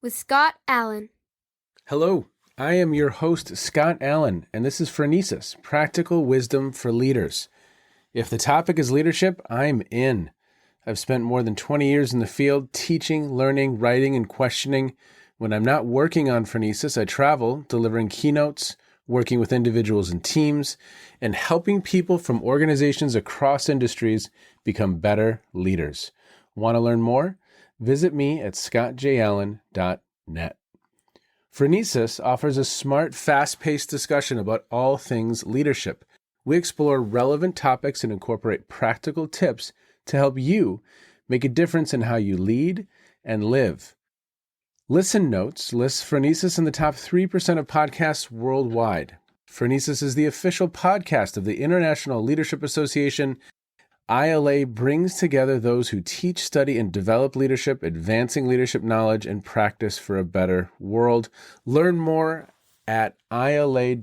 with Scott Allen. Hello, I am your host, Scott Allen, and this is Phronesis, Practical Wisdom for Leaders. If the topic is leadership, I'm in. I've spent more than 20 years in the field teaching, learning, writing, and questioning. When I'm not working on Phronesis, I travel, delivering keynotes, working with individuals and teams, and helping people from organizations across industries become better leaders. Want to learn more? Visit me at scottjallen.net. Phronesis offers a smart, fast-paced discussion about all things leadership. We explore relevant topics and incorporate practical tips to help you make a difference in how you lead and live. Listen Notes lists Phronesis in the top 3% of podcasts worldwide. Phronesis is the official podcast of the International Leadership Association. iCLA brings together those who teach, study, and develop leadership, advancing leadership knowledge and practice for a better world. Learn more at icla-net.org.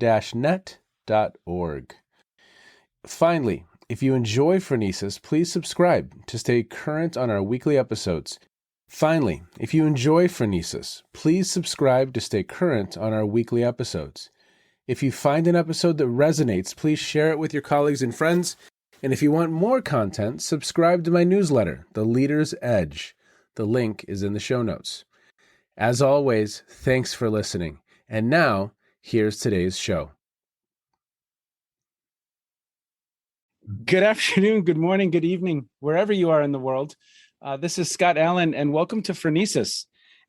Finally, if you enjoy Phronesis, please subscribe to stay current on our weekly episodes. If you find an episode that resonates, please share it with your colleagues and friends. And if you want more content, subscribe to my newsletter, The Leader's Edge. The link is in the show notes. As always, thanks for listening. And now, here's today's show. Good afternoon, good morning, good evening, wherever you are in the world. This is Scott Allen, and welcome to Phronesis.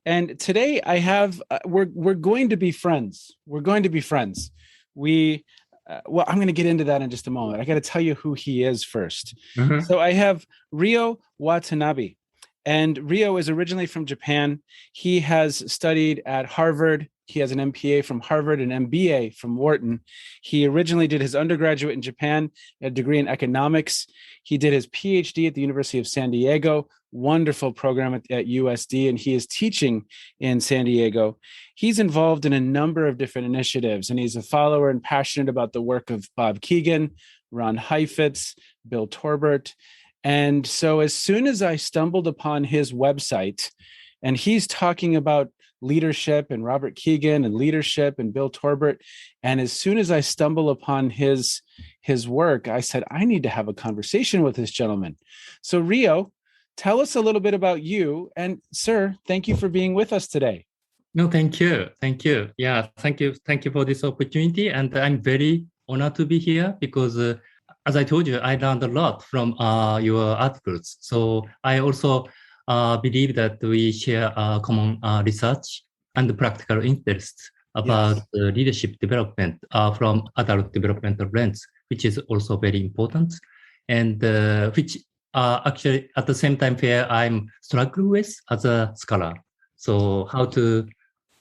And today I have, we're going to be friends. We're going to be friends. Well, I'm going to get into that in just a moment. I got to tell you who he is first. So I have Ryo Watanabe, and Ryo is originally from Japan. He has studied at Harvard. He has an MPA from Harvard and MBA from Wharton. He originally did his undergraduate in Japan, a degree in economics. He did his Ph.D. at the University of San Diego, wonderful program at U.S.A, and he is teaching in San Diego. He's involved in a number of different initiatives, and he's a follower and passionate about the work of Bob Kegan, Ron Heifetz, Bill Torbert. And so as soon as I stumbled upon his website, and he's talking about leadership and Robert Kegan and leadership and Bill Torbert, and as soon as I stumble upon his work, I said, I need to have a conversation with this gentleman. So Ryo, tell us a little bit about you. And sir, thank you for being with us today. No, thank you. Thank you. Yeah, thank you. Thank you for this opportunity. And I'm very honored to be here because, as I told you, I learned a lot from your articles. So I also believe that we share common research and practical interests about leadership development from adult developmental lens, which is also very important. And which actually at the same time where I'm struggling with as a scholar. So how to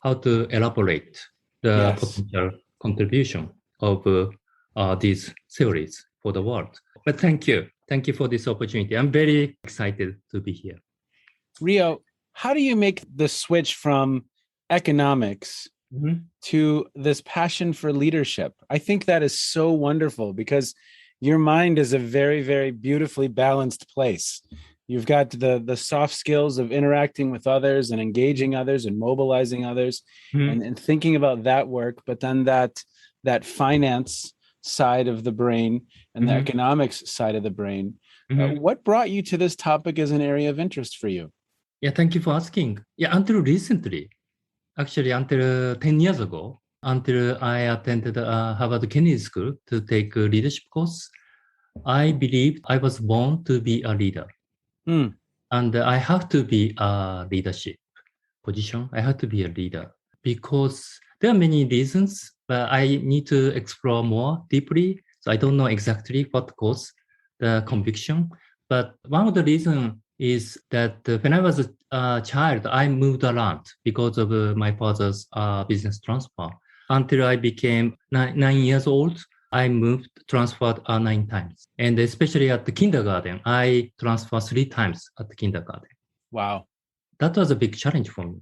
elaborate the potential contribution of these theories for the world. But thank you for this opportunity. I'm very excited to be here. Ryo, how do you make the switch from economics to this passion for leadership? I think that is so wonderful because your mind is a very, very beautifully balanced place. You've got the soft skills of interacting with others and engaging others and mobilizing others and thinking about that work, but then that finance side of the brain and the economics side of the brain. What brought you to this topic as an area of interest for you? Yeah, thank you for asking. Yeah, until recently, actually until 10 years ago, until I attended Harvard Kennedy School to take a leadership course, I believed I was born to be a leader. And I have to be a leadership position. I have to be a leader because there are many reasons, but I need to explore more deeply. So I don't know exactly what caused the conviction. But one of the reasons is that when I was a child, I moved around because of my father's business transfer. Until I became 9 years old, I transferred 9 times. And especially at the kindergarten, I transferred 3 times at the kindergarten. Wow. That was a big challenge for me.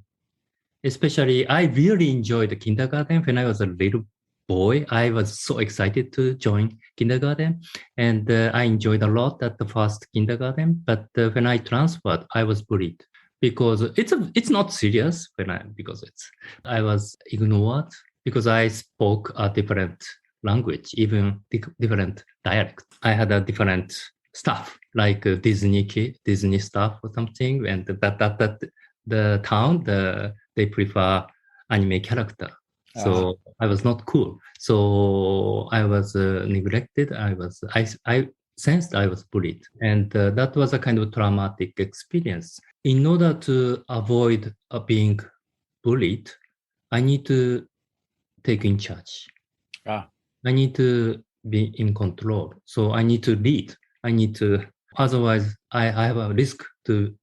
Especially, I really enjoyed the kindergarten. When I was a little boy, I was so excited to join kindergarten. And I enjoyed a lot at the first kindergarten. But when I transferred, I was bullied because it's not serious because I was ignored because I spoke a different language, even different dialect. I had a different stuff like Disney stuff or something, and that the town they prefer anime character. So I was not cool. So I was neglected. I sensed I was bullied, and that was a kind of traumatic experience. In order to avoid being bullied, I need to take in charge. I need to be in control. So I need to lead. Otherwise I have a risk to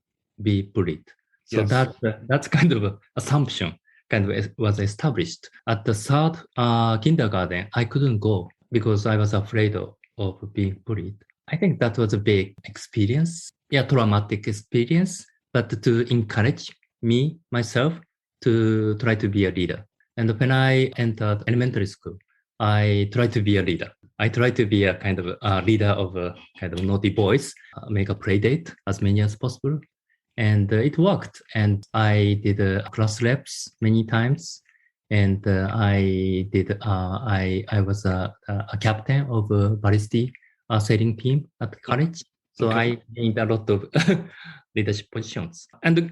be bullied. So that's kind of an assumption kind of was established. At the third kindergarten, I couldn't go because I was afraid of being bullied. I think that was a big experience. Yeah, traumatic experience, but to encourage myself to try to be a leader. And when I entered elementary school, I tried to be a leader. I tried to be a kind of a leader of a kind of naughty boys, make a play date as many as possible. And it worked. And I did class reps many times. And I was a captain of a varsity sailing team at college. So I gained a lot of leadership positions. And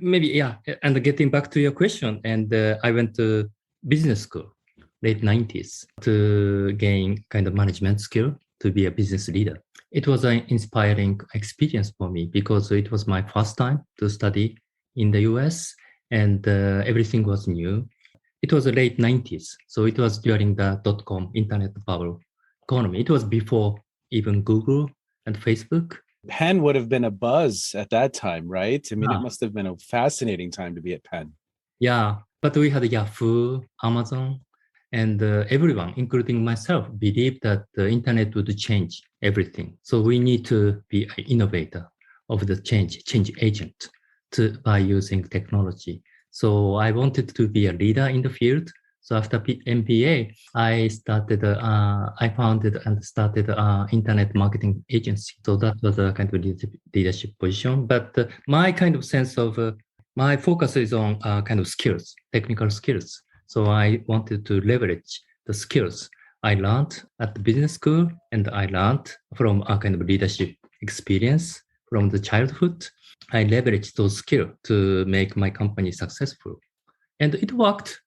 and getting back to your question, and I went to business school, late 90s, to gain kind of management skill to be a business leader. It was an inspiring experience for me because it was my first time to study in the US and everything was new. It was the late 90s, so it was during the .com internet bubble economy. It was before even Google and Facebook. Penn would have been a buzz at that time, right? I mean, it must have been a fascinating time to be at Penn. Yeah, but we had Yahoo, Amazon, and everyone, including myself, believed that the internet would change everything. So we need to be an innovator of the change agent by using technology. So I wanted to be a leader in the field. So after MBA, I founded and started an internet marketing agency. So that was a kind of leadership position. But my kind of sense of my focus is on kind of skills, technical skills. So I wanted to leverage the skills I learned at the business school, and I learned from a kind of leadership experience from the childhood. I leveraged those skills to make my company successful. And it worked.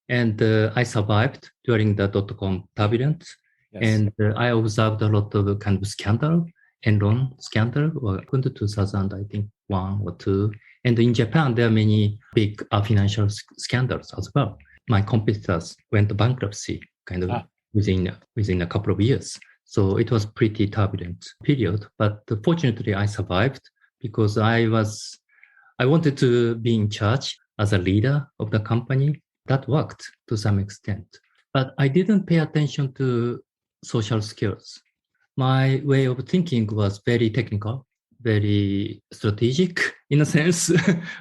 And I survived during the .com turbulence. Yes. And I observed a lot of kind of scandal, Enron scandal, in 2000, I think, 1 or 2. And in Japan, there are many big financial scandals as well. My competitors went bankruptcy kind of within a couple of years. So it was pretty turbulent period. But fortunately, I survived because I wanted to be in charge as a leader of the company. That worked to some extent. But I didn't pay attention to social skills. My way of thinking was very technical, very strategic in a sense,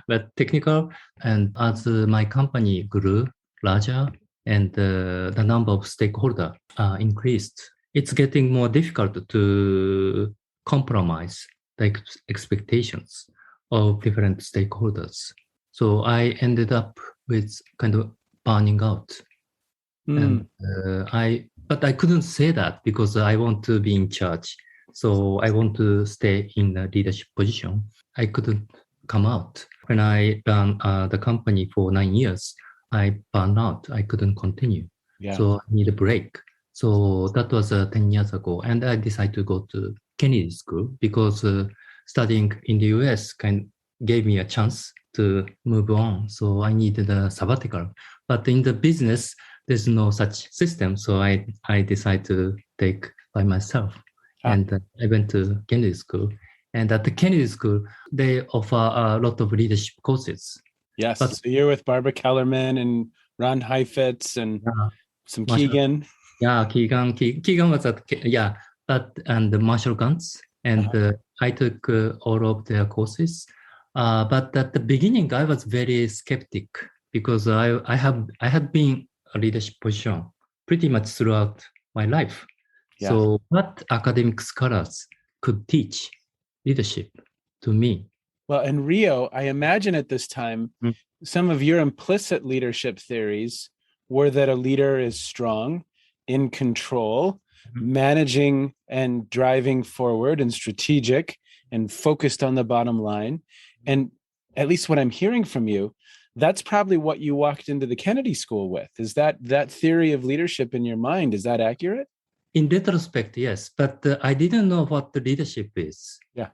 but technical. And as my company grew larger and the number of stakeholders increased, it's getting more difficult to compromise the expectations of different stakeholders. So I ended up with kind of burning out. And but I couldn't say that because I want to be in charge. So I want to stay in a leadership position. I couldn't come out. When I ran the company for 9 years, I burned out. I couldn't continue. Yeah. So I need a break. So that was 10 years ago. And I decided to go to Kennedy School because studying in the US gave me a chance to move on. So I needed a sabbatical. But in the business, there's no such system. So I decided to take by myself. And I went to Kennedy School. And at the Kennedy School, they offer a lot of leadership courses. Yes. But, so you're with Barbara Kellerman and Ron Heifetz and some Kegan. Yeah, Kegan was at, and Marshall Gantz. And I took all of their courses. But at the beginning, I was very skeptic because I had been a leadership position pretty much throughout my life. Yeah. So what academic scholars could teach leadership to me Well, and Rio, I imagine at this time, some of your implicit leadership theories were that a leader is strong, in control, managing and driving forward, and strategic and focused on the bottom line. And at least what I'm hearing from you, that's probably what you walked into the Kennedy School with. Is that theory of leadership in your mind? Is that accurate? In retrospect, yes, but I didn't know what the leadership is. Yeah.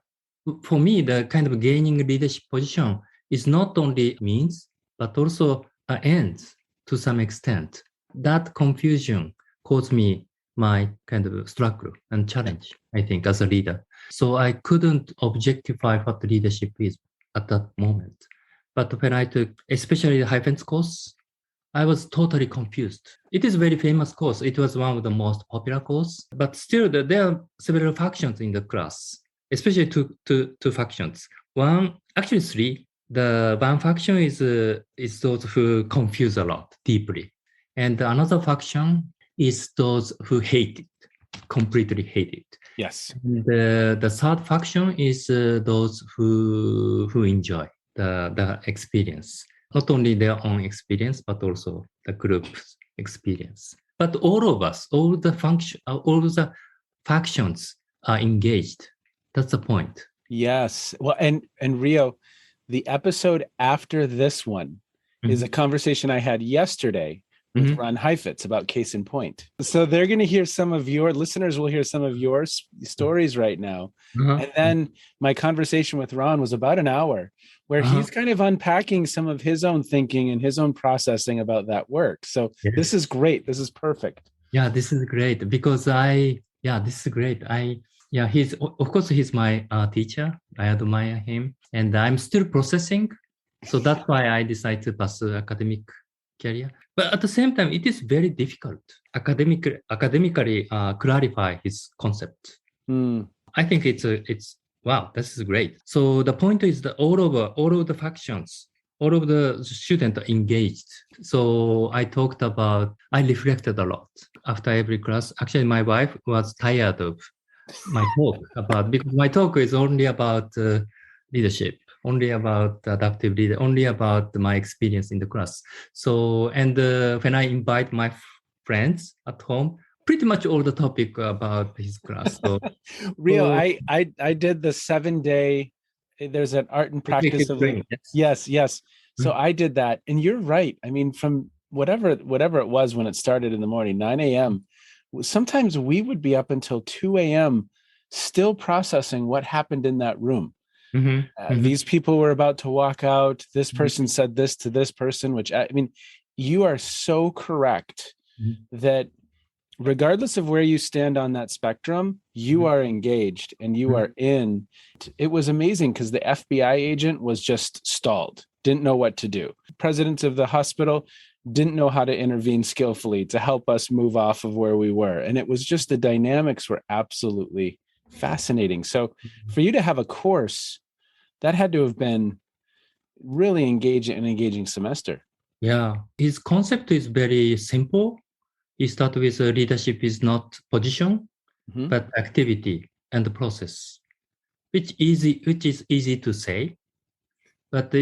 For me, the kind of gaining leadership position is not only means, but also ends to some extent. That confusion caused me my kind of struggle and challenge, I think, as a leader. So I couldn't objectify what leadership is at that moment. But when I took, especially the hyphens course, I was totally confused. It is a very famous course. It was one of the most popular course, but still there are several factions in the class, especially two factions. One, actually three. The one faction is those who confuse a lot deeply. And another faction is those who hate it, completely hate it. Yes. And the third faction is those who enjoy the experience. Not only their own experience, but also the group's experience. But all of us, all the factions are engaged. That's the point. Yes. Well, and Rio, the episode after this one is a conversation I had yesterday with Ron Heifetz about Case in Point. So they're going to hear some of your listeners will hear some of your stories right now. And then my conversation with Ron was about an hour where he's kind of unpacking some of his own thinking and his own processing about that work. So this is great. This is perfect. Yeah, this is great because this is great. Of course, he's my teacher. I admire him and I'm still processing. So that's why I decided to pursue academic career. But at the same time, it is very difficult academically clarify his concept. I think it's wow, this is great. So the point is that all of the factions, all of the students are engaged. So I reflected a lot after every class. Actually, my wife was tired of my talk because my talk is only about leadership, only about adaptive leader, only about my experience in the class. So, and when I invite my friends at home, pretty much all the topic about his class. So, I did the 7-day. There's an art and practice of yes. So I did that, and you're right. I mean, from whatever it was when it started in the morning, 9 a.m. Sometimes we would be up until 2 a.m. still processing what happened in that room. These people were about to walk out. This person said this to this person, which I mean, you are so correct that regardless of where you stand on that spectrum, you are engaged and you are in. It was amazing because the FBI agent was just stalled, didn't know what to do. President of the hospital didn't know how to intervene skillfully to help us move off of where we were. And it was just the dynamics were absolutely fascinating. So for you to have a course, that had to have been really an engaging semester. Yeah, his concept is very simple. He starts with leadership is not position, but activity and process, which is easy to say, but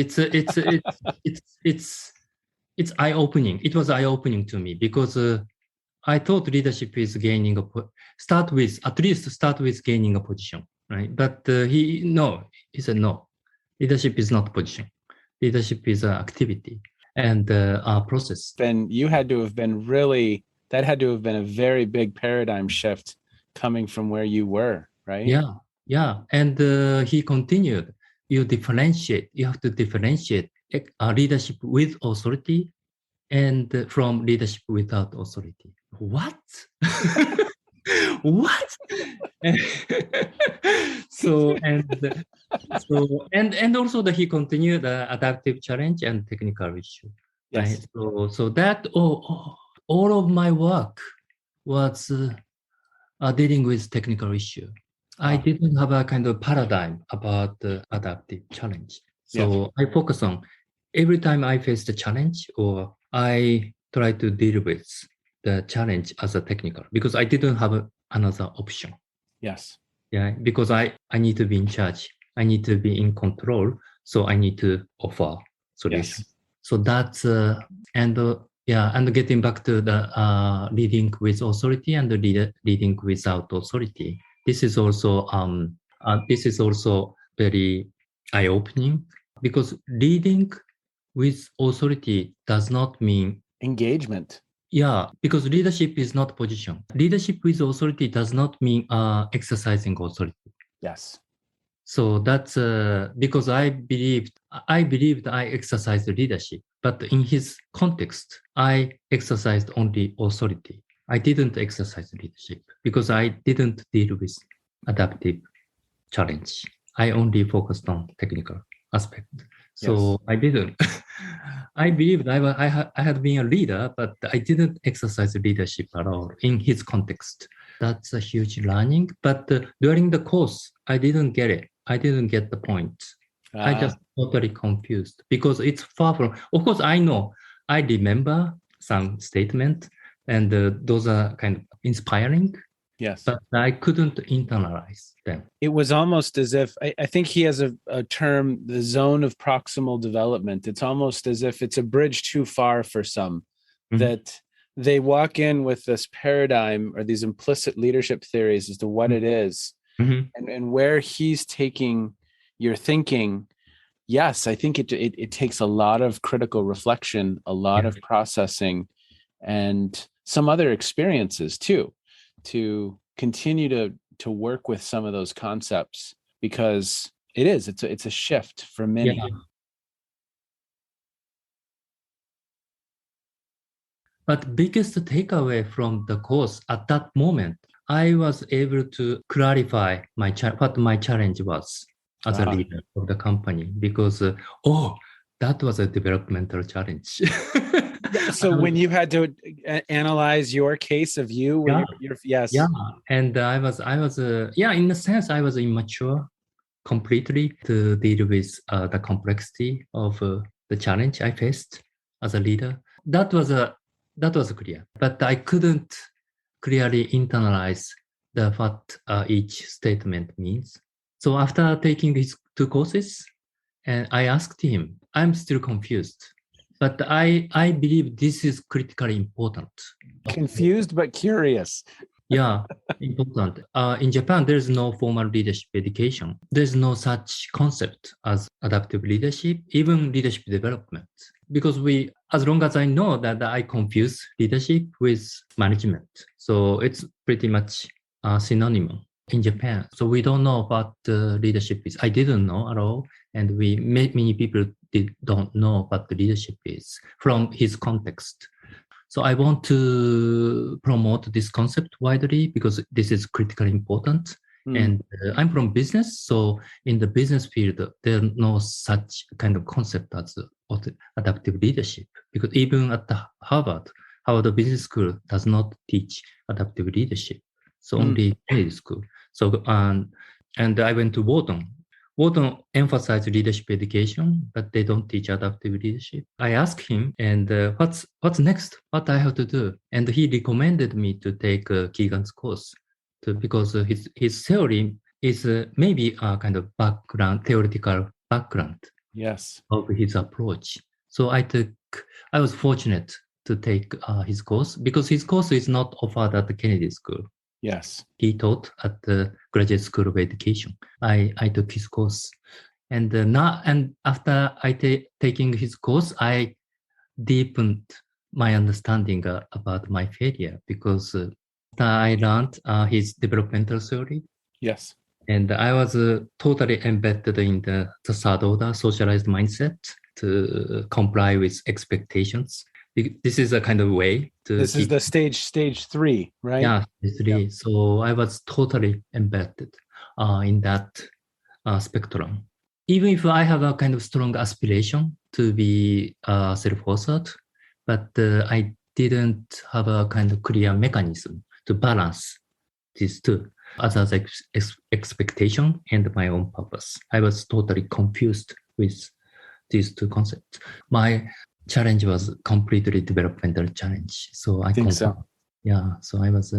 it's eye-opening. It was eye-opening to me because I thought leadership is start with gaining a position, right? But he said no. Leadership is not position. Leadership is activity and process. And you had to have been that had to have been a very big paradigm shift coming from where you were, right? Yeah. And he continued, you have to differentiate leadership with authority and from leadership without authority. What? What? And also that he continued the adaptive challenge and technical issue. Yes. Right? So that all of my work was dealing with technical issue. I didn't have a kind of paradigm about the adaptive challenge. So I focus on every time I face the challenge or I try to deal with the challenge as a technical because I didn't have another option. Yes. Yeah, because I need to be in charge I need to be in control. So I need to offer solution. Yes. So that's, and getting back to the leading with authority and leading without authority. This is also very eye-opening, because leading with authority does not mean Engagement. because leadership is not position. Leadership with authority does not mean exercising authority. Yes. So that's because I believed I exercised leadership, but in his context, I exercised only authority. I didn't exercise leadership because I didn't deal with adaptive challenge. I only focused on technical aspect. So Yes. I didn't. I believed I had been a leader, but I didn't exercise leadership at all in his context. That's a huge learning. But during the course, I didn't get it. I didn't get the point. I just totally confused because it's far from. Of course, I know. I remember some statement, and those are kind of inspiring. Yes. But I couldn't internalize them. It was almost as if I think he has a term, the zone of proximal development. It's almost as if it's a bridge too far for some, that they walk in with this paradigm or these implicit leadership theories as to what it is, and where he's taking your thinking. Yes, I think it takes a lot of critical reflection, a lot of processing, and some other experiences too, to continue to work with some of those concepts, because it's a shift for many. Yeah. But biggest takeaway from the course at that moment, I was able to clarify what my challenge was as a leader of the company, because that was a developmental challenge. So when you had to analyze your case of you, yes, and I was in a sense I was immature completely to deal with the complexity of the challenge I faced as a leader. That was clear, but I couldn't clearly internalize what each statement means. So after taking these two courses, and I asked him, I'm still confused, but I believe this is critically important. Confused but curious. Yeah, important. In Japan, there's no formal leadership education. There's no such concept as adaptive leadership, even leadership development. Because as long as I know that I confuse leadership with management. So it's pretty much synonym in Japan. So we don't know what leadership is. I didn't know at all. And many people don't know what the leadership is from his context. So I want to promote this concept widely because this is critically important. And I'm from business. So in the business field, there's no such kind of concept as adaptive leadership. Because even at the Harvard Business School does not teach adaptive leadership. So only trade school. So, and I went to Wharton. Wharton emphasized leadership education, but they don't teach adaptive leadership. I asked him, and what's next? What I have to do? And he recommended me to take Kegan's course, because his theory is maybe a kind of theoretical background. Yes. Of his approach. So I was fortunate to take his course, because his course is not offered at the Kennedy School. Yes. He taught at the Graduate School of Education. I took his course. And after taking his course, I deepened my understanding about my failure, because I learned his developmental theory. Yes. And I was totally embedded in the third order socialized mindset to comply with expectations. This is a kind of way to. This is the stage 3, right? Yeah, stage 3. Yeah. So I was totally embedded in that spectrum. Even if I have a kind of strong aspiration to be self-authored, but I didn't have a kind of clear mechanism to balance these two, others' expectation and my own purpose. I was totally confused with these two concepts. My challenge was completely developmental challenge. So I think so. Yeah. So I was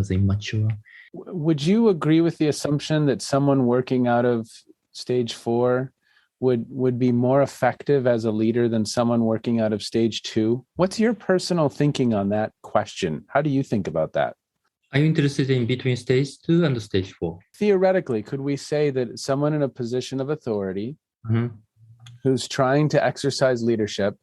immature. Would you agree with the assumption that someone working out of stage 4 would be more effective as a leader than someone working out of stage 2? What's your personal thinking on that question? How do you think about that? Are you interested in between stage 2 and stage 4? Theoretically, could we say that someone in a position of authority who's trying to exercise leadership,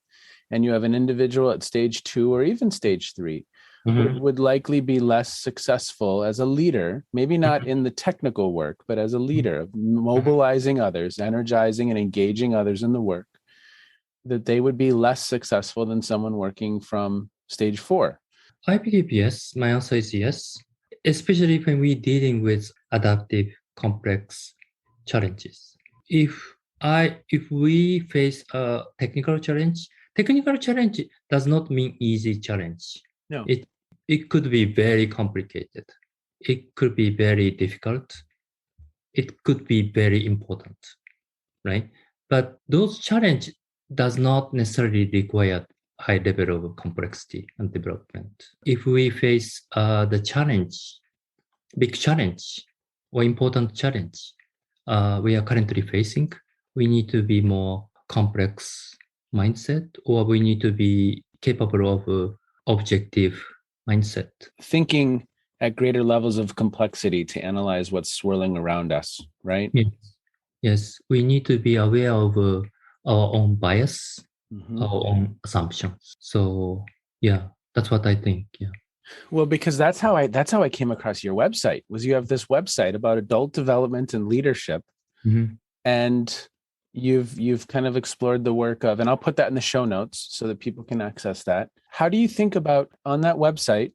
and you have an individual at stage 2 or even stage 3, would likely be less successful as a leader, maybe not in the technical work, but as a leader, mobilizing others, energizing and engaging others in the work, that they would be less successful than someone working from stage 4? I believe yes. My answer is yes, especially when we're dealing with adaptive, complex challenges. If we face a technical challenge does not mean easy challenge. No. It could be very complicated. It could be very difficult. It could be very important, right? But those challenge does not necessarily require high level of complexity and development. If we face the challenge, big challenge or important challenge we are currently facing, we need to be more complex mindset, or we need to be capable of objective mindset. Thinking at greater levels of complexity to analyze what's swirling around us, right? Yes. We need to be aware of our own bias, our own assumptions. So yeah, that's what I think. Yeah. Well, because that's how I came across your website. Was you have this website about adult development and leadership, and you've kind of explored the work of, and I'll put that in the show notes so that people can access that. How do you think about, on that website,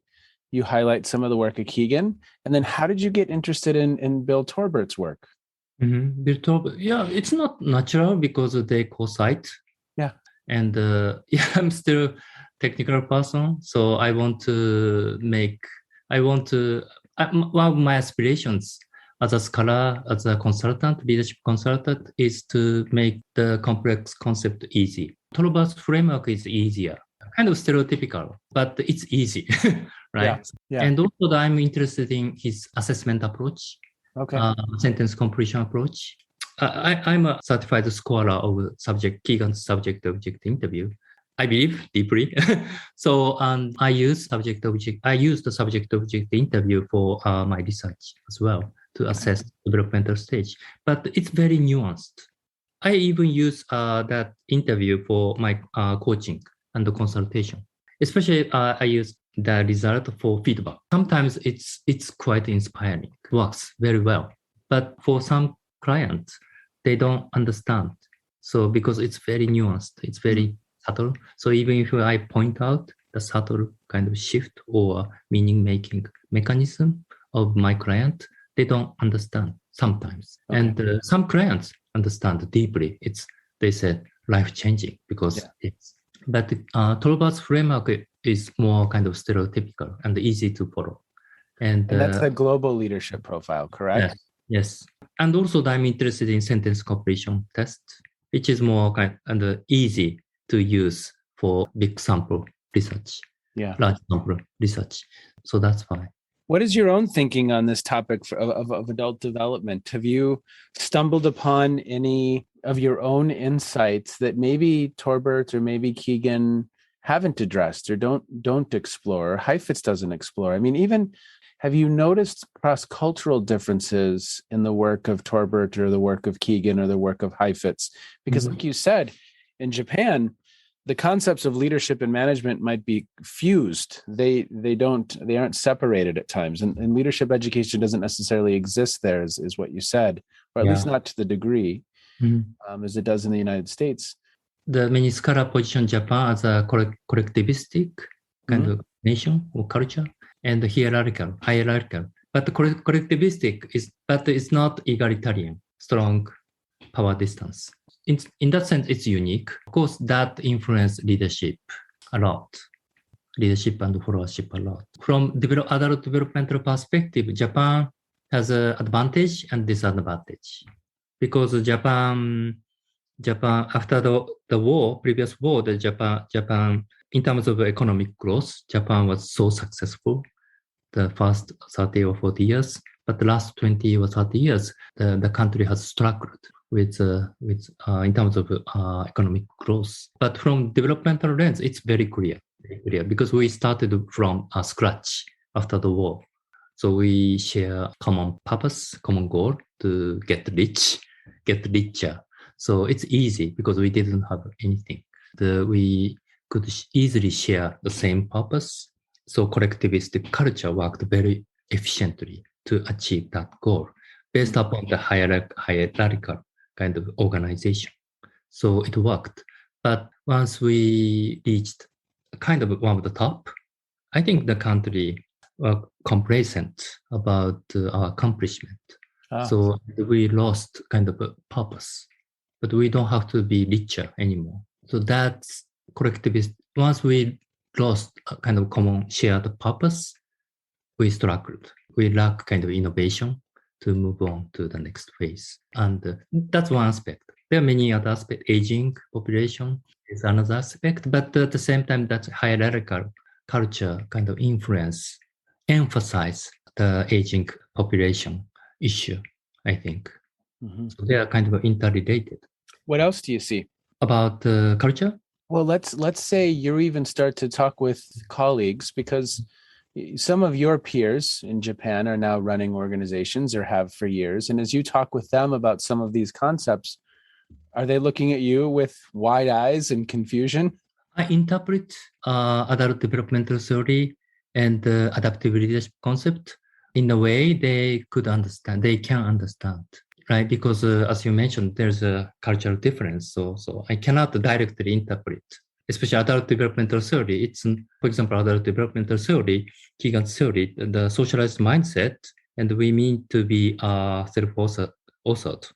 you highlight some of the work of Kegan, and then how did you get interested in Bill Torbert's work? Bill Torbert, yeah, it's not natural because they co-cite. Yeah. And I'm still technical person, so one of my aspirations as a scholar, as a consultant, leadership consultant, is to make the complex concept easy. Torbert's framework is easier, kind of stereotypical, but it's easy, right? Yeah. And also I'm interested in his assessment approach, sentence completion approach. I'm a certified scholar of Kegan's subject-object interview. I believe deeply. So I use the subject-object interview for my research as well to assess developmental stage. But it's very nuanced. I even use that interview for my coaching and the consultation. Especially I use the result for feedback. Sometimes it's quite inspiring. It works very well. But for some clients, they don't understand. So because it's very nuanced, it's very subtle. So even if I point out the subtle kind of shift or meaning-making mechanism of my client, they don't understand sometimes. And some clients understand deeply. They said life-changing because but Torbert's framework is more kind of stereotypical and easy to follow. And that's the global leadership profile, correct? Yes. And also I'm interested in sentence completion test, which is more kind of easy to use for big sample research, large sample research. So that's fine. What is your own thinking on this topic of adult development? Have you stumbled upon any of your own insights that maybe Torbert or maybe Kegan haven't addressed or don't explore, or Heifetz doesn't explore? I mean, even have you noticed cross-cultural differences in the work of Torbert or the work of Kegan or the work of Heifetz? Because like you said, in Japan, the concepts of leadership and management might be fused. They aren't separated at times. And leadership education doesn't necessarily exist there, is what you said, or at least not to the degree as it does in the United States. The many scholars position Japan as a collectivistic kind of nation or culture, and hierarchical. But the collectivistic but it's not egalitarian, strong power distance. In that sense, it's unique. Of course, that influences leadership a lot, leadership and followership a lot. From adult developmental perspective, Japan has an advantage and disadvantage. Because Japan after the war, previous war, Japan, in terms of economic growth, Japan was so successful the first 30 or 40 years. But the last 20 or 30 years, the country has struggled with in terms of economic growth. But from developmental lens, it's very clear because we started from scratch after the war. So we share common purpose, common goal to get rich, get richer. So it's easy because we didn't have anything. We could easily share the same purpose. So collectivistic culture worked very efficiently to achieve that goal based upon the hierarchical kind of organization. So it worked. But once we reached kind of one of the top, I think the country were complacent about our accomplishment. So we lost kind of a purpose, but we don't have to be richer anymore. So that's collectivist. Once we lost a kind of common shared purpose, we struggled. We lack kind of innovation to move on to the next phase. And that's one aspect. There are many other aspects. Aging population is another aspect, but at the same time, that hierarchical culture kind of emphasize the aging population issue, I think. Mm-hmm. So they are kind of interrelated. What else do you see? About culture? Well, let's say you even start to talk with colleagues, because some of your peers in Japan are now running organizations or have for years. And as you talk with them about some of these concepts, are they looking at you with wide eyes and confusion? I interpret adult developmental theory and adaptive leadership concept in a way they can understand, right? Because as you mentioned, there's a cultural difference. So I cannot directly interpret, especially adult developmental theory. It's, for example, adult developmental theory, Kegan's theory, the socialized mindset, and we mean to be self-authored,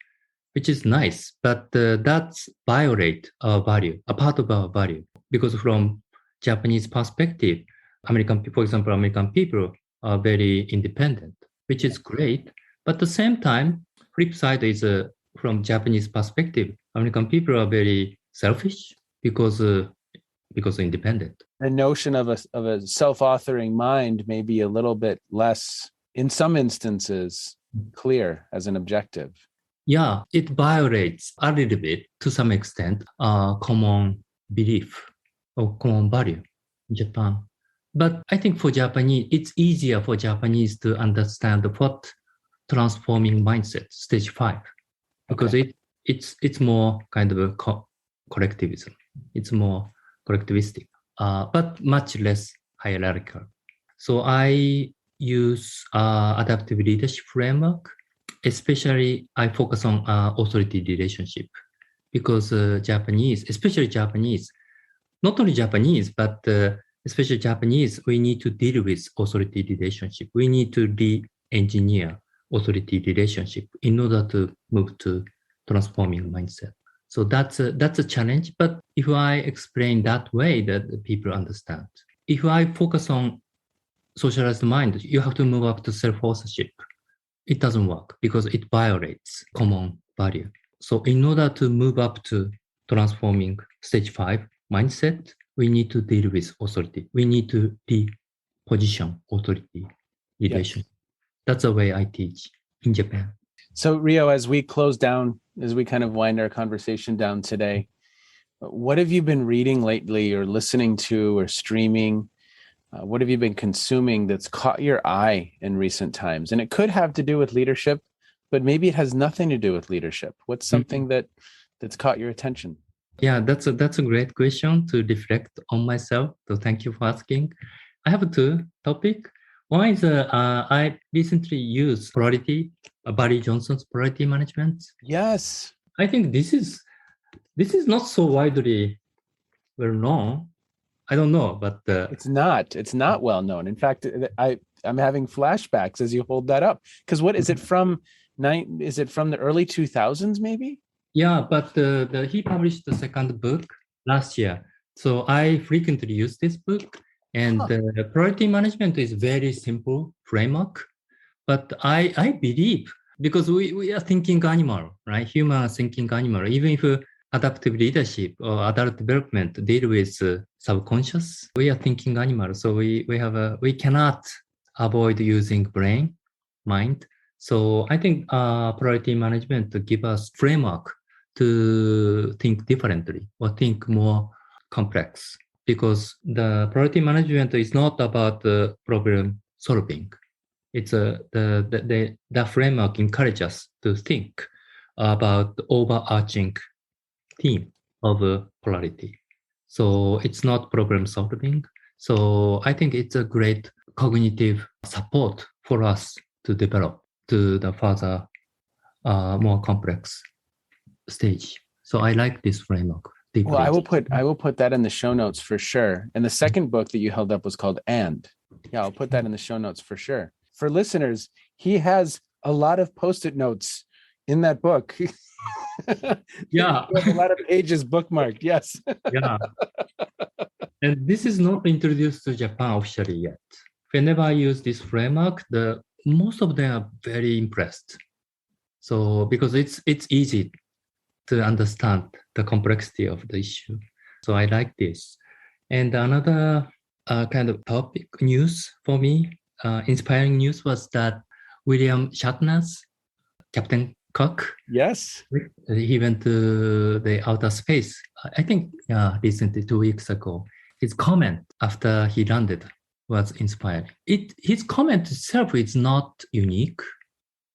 which is nice, but that's violate our value, a part of our value. Because from Japanese perspective, for example, American people are very independent, which is great. But at the same time, flip side is from Japanese perspective, American people are very selfish because independent. The notion of a self-authoring mind may be a little bit less, in some instances, clear as an objective. Yeah, it violates a little bit, to some extent, common belief or common value in Japan. But I think for Japanese, it's easier for Japanese to understand what transforming mindset, stage 5, because it's more kind of a collectivism. It's more collectivistic, but much less hierarchical. So I use adaptive leadership framework. Especially, I focus on authority relationship, because especially Japanese, not only Japanese, but especially Japanese, we need to deal with authority relationship. We need to re-engineer authority relationship in order to move to transforming mindset. So that's a challenge. But if I explain that way, that people understand. If I focus on socialized mind, you have to move up to self-authorship. It doesn't work because it violates common value. So in order to move up to transforming stage 5 mindset, we need to deal with authority. We need to reposition authority relation. Yes. That's the way I teach in Japan. So Rio, as we close down, as we kind of wind our conversation down today, what have you been reading lately or listening to or streaming? What have you been consuming that's caught your eye in recent times? And it could have to do with leadership, but maybe it has nothing to do with leadership. What's something that's caught your attention? Yeah, that's a great question to reflect on myself. So thank you for asking. I have two topics. One is I recently used Barry Johnson's polarity management. Yes. I think this is not so widely well known. I don't know, but it's not well known. In fact, I'm having flashbacks as you hold that up. Because what is it from? Is it from the early 2000s, maybe? Yeah, but he published the second book last year. So I frequently use this book, and priority management is very simple framework. But I believe, because we are thinking animal, right? Human thinking animal. Even if adaptive leadership or adult development deal with subconscious, we are thinking animal. So we cannot avoid using mind. So I think priority management give us framework to think differently or think more complex, because the priority management is not about the problem solving. It's the framework encourages us to think about the overarching theme of polarity. So it's not problem solving. So I think it's a great cognitive support for us to develop to the further, more complex stage. So I like this framework deeply. Well, I will put that in the show notes for sure. And the second book that you held up was called And. Yeah, I'll put that in the show notes for sure. For listeners, he has a lot of post-it notes in that book. Yeah. You have a lot of pages bookmarked. Yes. Yeah. And this is not introduced to Japan officially yet. Whenever I use this framework, most of them are very impressed. So because it's easy to understand the complexity of the issue. So I like this. And another kind of topic news for me, inspiring news, was that William Shatner's Captain Cook. Yes. He went to the outer space. I think recently, 2 weeks ago. His comment after he landed was inspiring. His comment itself is not unique.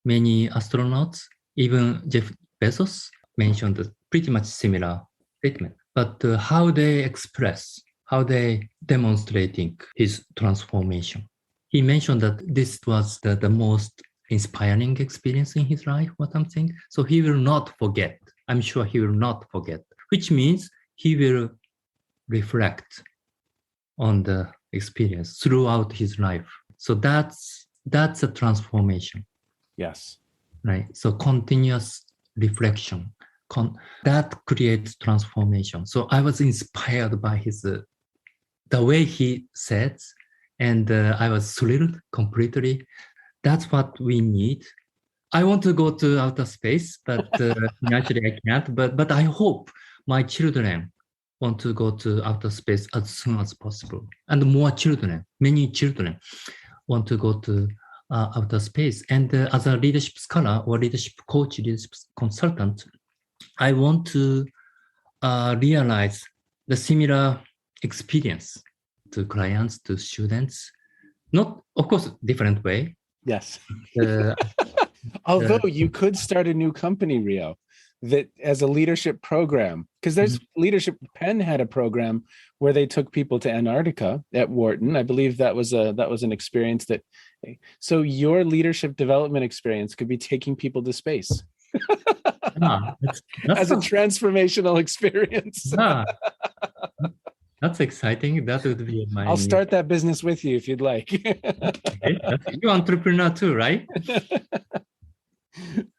Many astronauts, even Jeff Bezos, mentioned a pretty much similar statement. But how they express, how they demonstrating his transformation. He mentioned that this was the most inspiring experience in his life or something. So he will not forget. I'm sure he will not forget, which means he will reflect on the experience throughout his life. So that's a transformation. Yes. Right. So continuous reflection, that creates transformation. So I was inspired by the way he said, and I was thrilled completely. That's what we need. I want to go to outer space, but naturally I can't. But I hope my children want to go to outer space as soon as possible. And more children, many children want to go to outer space. And as a leadership scholar or leadership coach, leadership consultant, I want to realize the similar experience to clients, to students. Not, of course, different way. Yes. Although you could start a new company, Rio, that as a leadership program, because there's leadership. Penn had a program where they took people to Antarctica at Wharton. I believe that was an experience that. So your leadership development experience could be taking people to space. That's as a transformational experience. That's exciting. That would be my. I'll start that business with you if you'd like. Okay. You're entrepreneur too, right?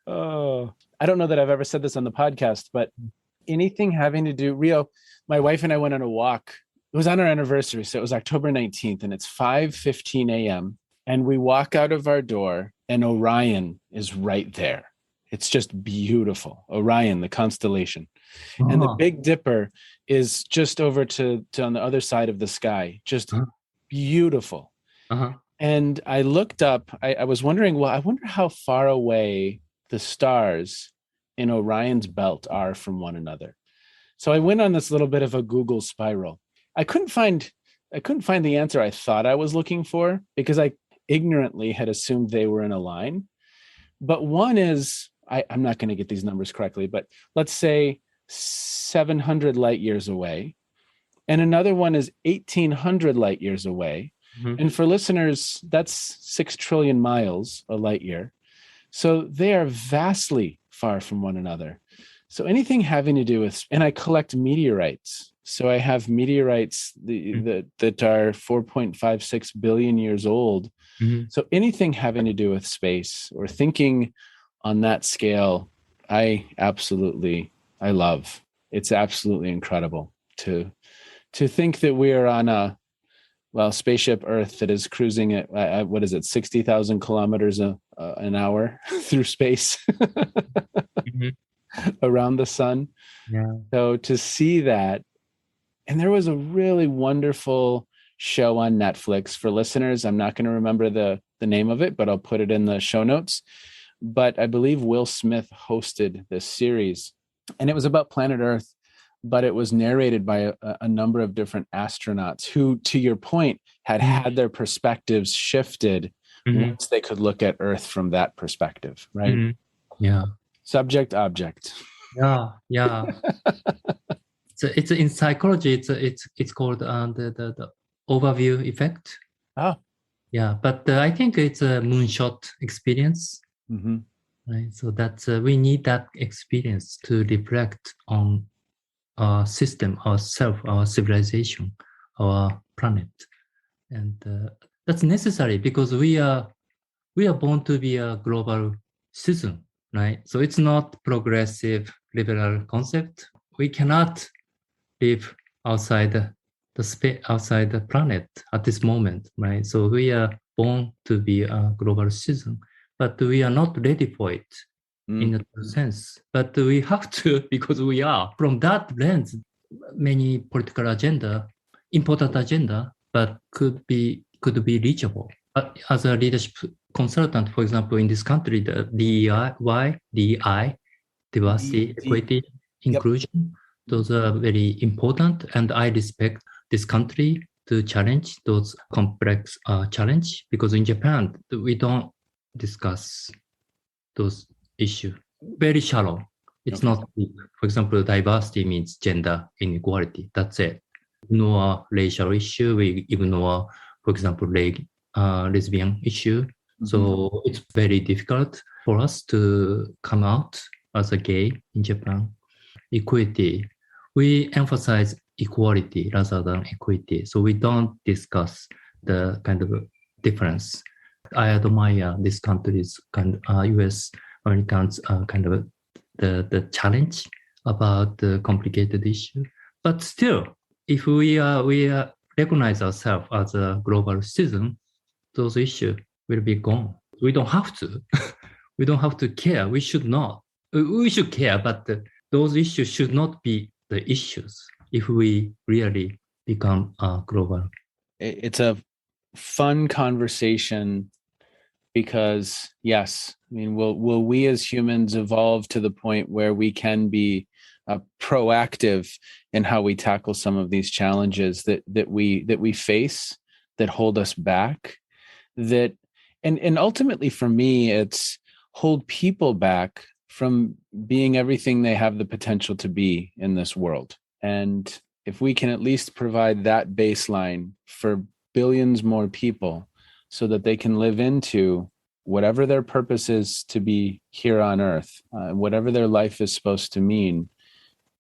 Oh, I don't know that I've ever said this on the podcast, but anything having to do, Rio, my wife and I went on a walk. It was on our anniversary. So it was October 19th and it's 5:15 a.m. And we walk out of our door and Orion is right there. It's just beautiful. Orion, the constellation. Oh. And the Big Dipper is just over to on the other side of the sky. Just beautiful. Uh-huh. And I looked up, I was wondering, well, I wonder how far away the stars in Orion's belt are from one another. So I went on this little bit of a Google spiral. I couldn't find the answer I thought I was looking for because I ignorantly had assumed they were in a line. But one is, I'm not going to get these numbers correctly, but let's say 700 light years away. And another one is 1,800 light years away. Mm-hmm. And for listeners, that's 6 trillion miles a light year. So they are vastly far from one another. So anything having to do with, and I collect meteorites. So I have meteorites that are 4.56 billion years old. Mm-hmm. So anything having to do with space or thinking on that scale, I love. It's absolutely incredible to think that we are on a spaceship Earth that is cruising at what is it, 60,000 kilometers an hour through space mm-hmm. around the sun. Yeah. So to see that, and there was a really wonderful show on Netflix for listeners. I'm not going to remember the name of it, but I'll put it in the show notes. but I believe Will Smith hosted this series, and it was about planet Earth, but it was narrated by a number of different astronauts who, to your point, had their perspectives shifted once they could look at Earth from that perspective, right? Yeah. Subject, object. Yeah. So it's in psychology. It's called the overview effect. Oh. Yeah, but I think it's a moonshot experience. Right? So that's we need that experience to reflect on our system, ourself, our civilization, our planet, and that's necessary because we are born to be a global citizen, right? So it's not progressive liberal concept. We cannot live outside outside the planet at this moment, right? So we are born to be a global citizen, but we are not ready for it in a true sense. But we have to because we are. From that lens, many political agenda, important agenda, but could be reachable. But as a leadership consultant, for example, in this country, the DEI, diversity, equity, inclusion, those are very important, and I respect this country to challenge those complex challenge because in Japan we don't discuss those issues. Very shallow. It's not deep. For example, diversity means gender inequality. That's it. Ignore racial issue. We ignore, for example, lesbian issue. So it's very difficult for us to come out as a gay in Japan. Equity. We emphasize equality rather than equity. So we don't discuss the kind of difference. I admire this country's U.S. when it comes kind of the challenge about the complicated issue. But still, if we recognize ourselves as a global citizen, those issues will be gone. We don't have to. We don't have to care. We should not. We should care, but those issues should not be the issues if we really become global. It's a fun conversation because, yes, I mean, will we as humans evolve to the point where we can be proactive in how we tackle some of these challenges that we face that hold us back? And ultimately for me, it's hold people back from being everything they have the potential to be in this world. And if we can at least provide that baseline for billions more people so that they can live into whatever their purpose is to be here on Earth, whatever their life is supposed to mean,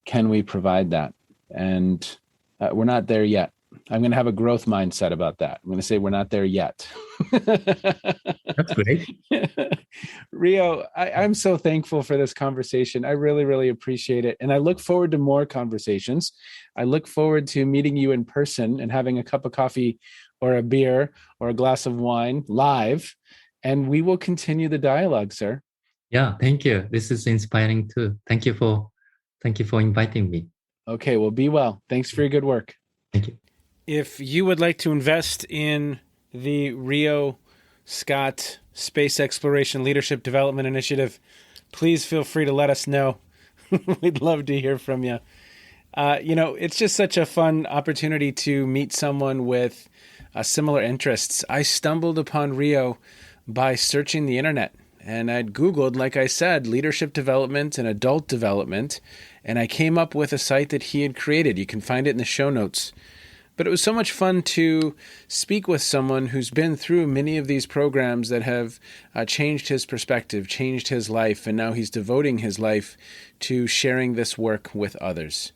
can we provide that? And we're not there yet. I'm going to have a growth mindset about that. I'm going to say we're not there yet. That's great. Rio, I'm so thankful for this conversation. I really, really appreciate it. And I look forward to more conversations. I look forward to meeting you in person and having a cup of coffee or a beer or a glass of wine live. And we will continue the dialogue, sir. Yeah, thank you. This is inspiring too. Thank you for inviting me. Okay, well, be well. Thanks for your good work. Thank you. If you would like to invest in the Rio Scott Space Exploration Leadership Development Initiative, please feel free to let us know. We'd love to hear from you. It's just such a fun opportunity to meet someone with similar interests. I stumbled upon Rio by searching the internet, and I'd Googled, like I said, leadership development and adult development, and I came up with a site that he had created. You can find it in the show notes. But it was so much fun to speak with someone who's been through many of these programs that have changed his perspective, changed his life, and now he's devoting his life to sharing this work with others.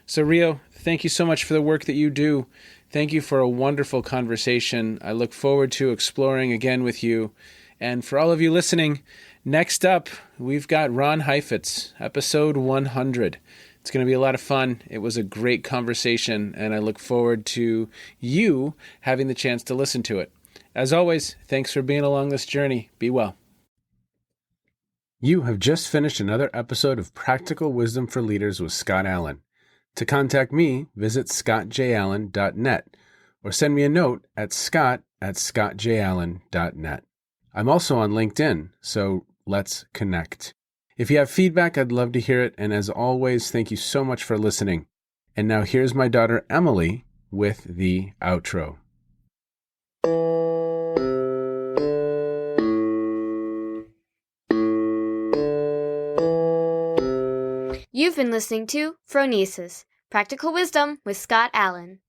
So Rio, thank you so much for the work that you do. Thank you for a wonderful conversation. I look forward to exploring again with you. And for all of you listening, next up, we've got Ron Heifetz, episode 100. It's going to be a lot of fun. It was a great conversation, and I look forward to you having the chance to listen to it. As always, thanks for being along this journey. Be well. You have just finished another episode of Practical Wisdom for Leaders with Scott Allen. To contact me, visit scottjallen.net or send me a note at scott@scottjallen.net. I'm also on LinkedIn, so let's connect. If you have feedback, I'd love to hear it. And as always, thank you so much for listening. And now here's my daughter, Emily, with the outro. You've been listening to Phronesis, Practical Wisdom with Scott Allen.